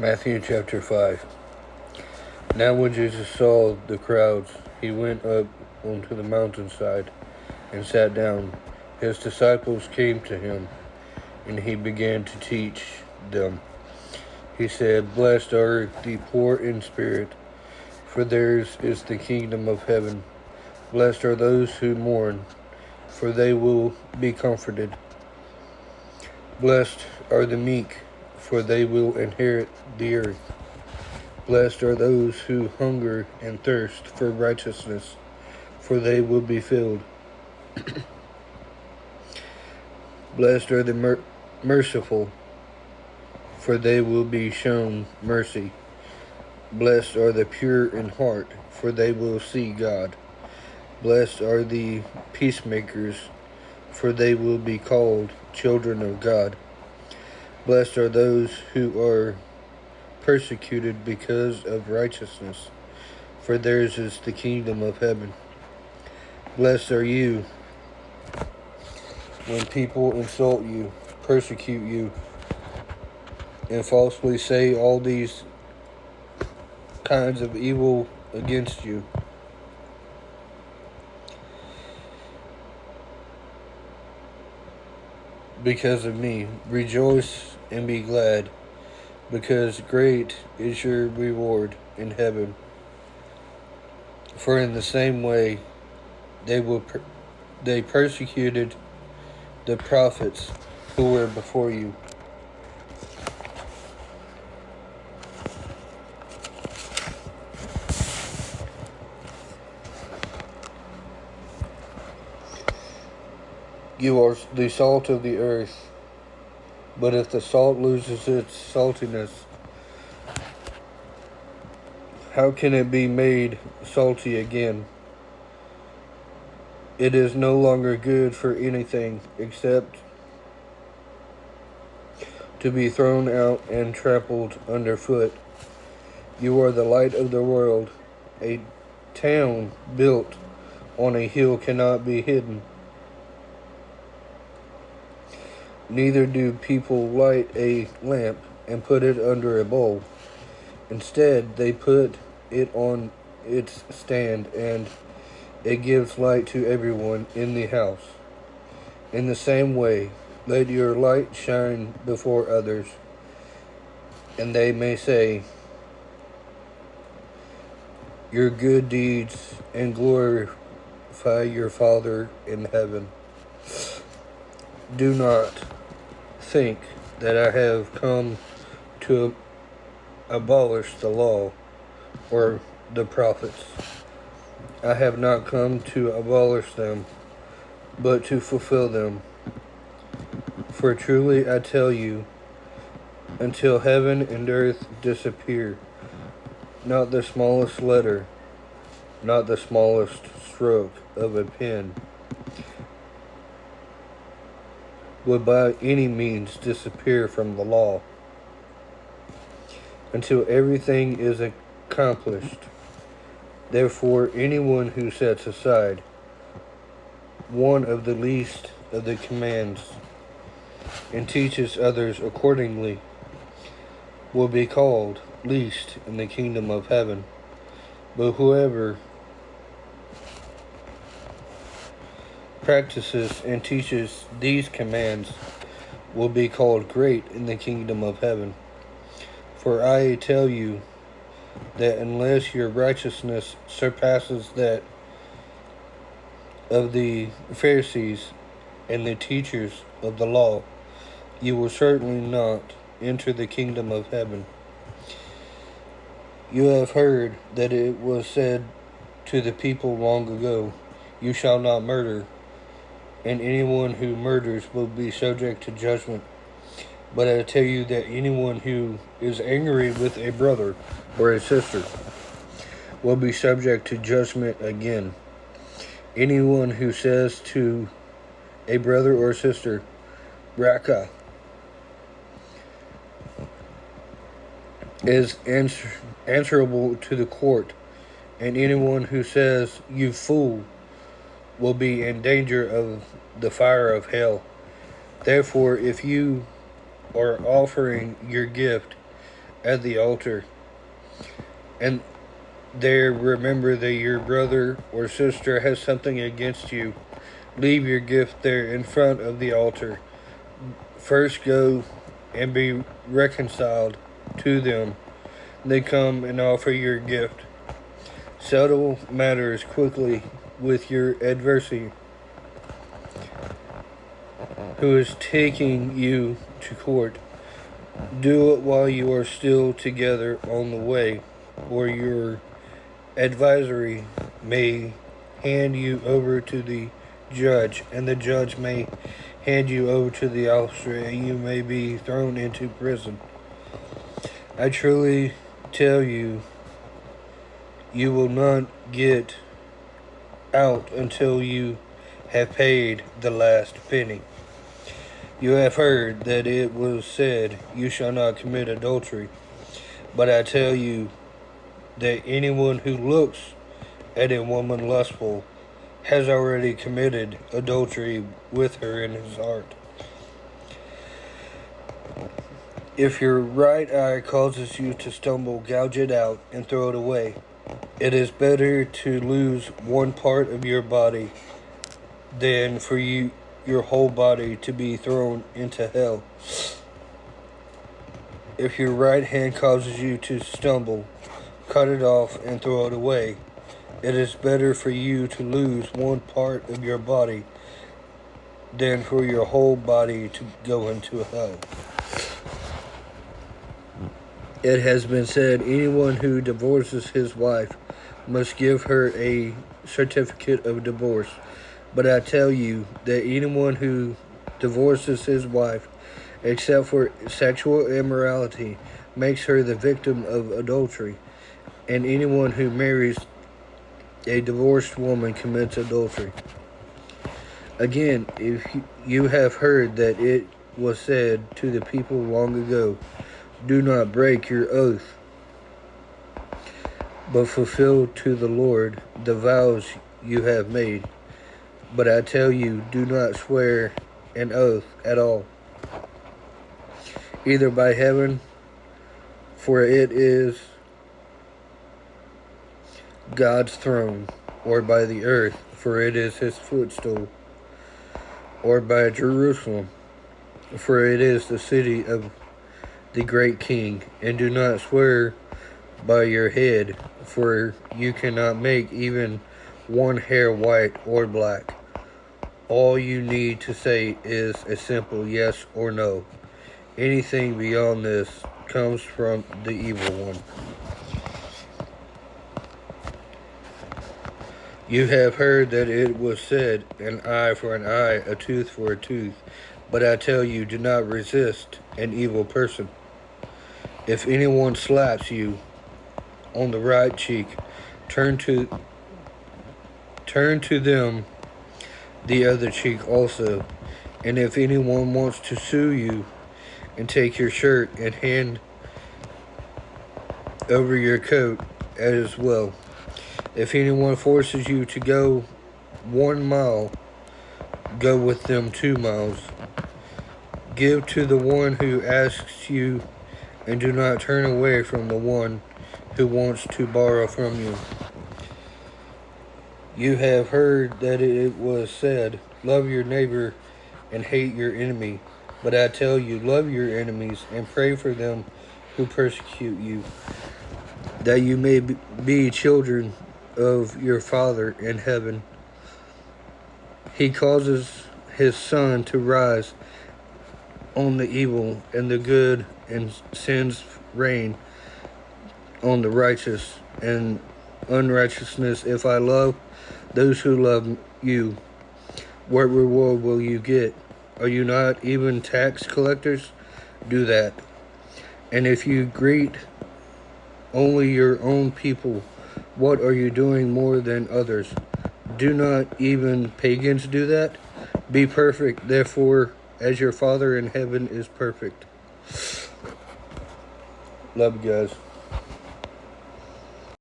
Matthew chapter 5. Now when Jesus saw the crowds, he went up onto the mountainside and sat down. His disciples came to him, and he began to teach them. He said, "Blessed are the poor in spirit, for theirs is the kingdom of heaven. Blessed are those who mourn, for they will be comforted. Blessed are the meek, for they will inherit the earth. Blessed are those who hunger and thirst for righteousness, for they will be filled. Blessed are the merciful, for they will be shown mercy. Blessed are the pure in heart, for they will see God. Blessed are the peacemakers, for they will be called children of God. Blessed are those who are persecuted because of righteousness, for theirs is the kingdom of heaven. Blessed are you when people insult you, persecute you, and falsely say all these kinds of evil against you. Because of me, rejoice and be glad, because great is your reward in heaven. For in the same way they persecuted the prophets who were before you. You are the salt of the earth, but if the salt loses its saltiness, how can it be made salty again? It is no longer good for anything except to be thrown out and trampled underfoot. You are the light of the world. A town built on a hill cannot be hidden. Neither do people light a lamp and put it under a bowl. Instead, they put it on its stand, and it gives light to everyone in the house. In the same way, let your light shine before others, and they may say your good deeds and glorify your Father in heaven. Do not think that I have come to abolish the law or the prophets. I have not come to abolish them, but to fulfill them. For truly I tell you, until heaven and earth disappear, not the smallest letter, not the smallest stroke of a pen, would by any means disappear from the law, until everything is accomplished. Therefore, anyone who sets aside one of the least of the commands and teaches others accordingly will be called least in the kingdom of heaven. But whoever practices and teaches these commands will be called great in the kingdom of heaven. For I tell you that unless your righteousness surpasses that of the Pharisees and the teachers of the law, you will certainly not enter the kingdom of heaven. You have heard that it was said to the people long ago, you shall not murder, and anyone who murders will be subject to judgment. But I tell you that anyone who is angry with a brother or a sister will be subject to judgment again. Anyone who says to a brother or sister, Raka, is answerable to the court, and anyone who says, you fool, will be in danger of the fire of hell. Therefore, if you are offering your gift at the altar, and there remember that your brother or sister has something against you, leave your gift there in front of the altar. First go and be reconciled to them. Then come and offer your gift. Settle matters quickly with your adversary who is taking you to court. Do it while you are still together on the way, or your adversary may hand you over to the judge, and the judge may hand you over to the officer, and you may be thrown into prison. I truly tell you, you will not get out until you have paid the last penny. You have heard that it was said, you shall not commit adultery. But I tell you that anyone who looks at a woman lustful has already committed adultery with her in his heart. If your right eye causes you to stumble, gouge it out and throw it away. It is better to lose one part of your body than for your whole body to be thrown into hell. If your right hand causes you to stumble, cut it off and throw it away. It is better for you to lose one part of your body than for your whole body to go into hell. It has been said, anyone who divorces his wife must give her a certificate of divorce. But I tell you that anyone who divorces his wife, except for sexual immorality, makes her the victim of adultery. And anyone who marries a divorced woman commits adultery. Again, if you have heard that it was said to the people long ago, do not break your oath, but fulfill to the Lord the vows you have made. But I tell you, do not swear an oath at all, either by heaven, for it is God's throne, or by the earth, for it is his footstool, or by Jerusalem, for it is the city of the great king. And do not swear by your head, for you cannot make even one hair white or black. All you need to say is a simple yes or no. Anything beyond this comes from the evil one. You have heard that it was said, an eye for an eye, a tooth for a tooth. But I tell you, do not resist an evil person. If anyone slaps you on the right cheek, turn to them the other cheek also. And if anyone wants to sue you and take your shirt and hand over your coat as well. If anyone forces you to go 1 mile, go with them 2 miles. Give to the one who asks you, and do not turn away from the one who wants to borrow from you. You have heard that it was said, love your neighbor and hate your enemy. But I tell you, love your enemies and pray for them who persecute you, that you may be children of your Father in heaven. He causes his sun to rise on the evil and the good, and sends rain on the righteous and unrighteousness. If I love those who love you, what reward will you get? Are you not even tax collectors? Do that. And if you greet only your own people, what are you doing more than others? Do not even pagans do that? Be perfect, therefore, as your Father in heaven is perfect. Love you guys.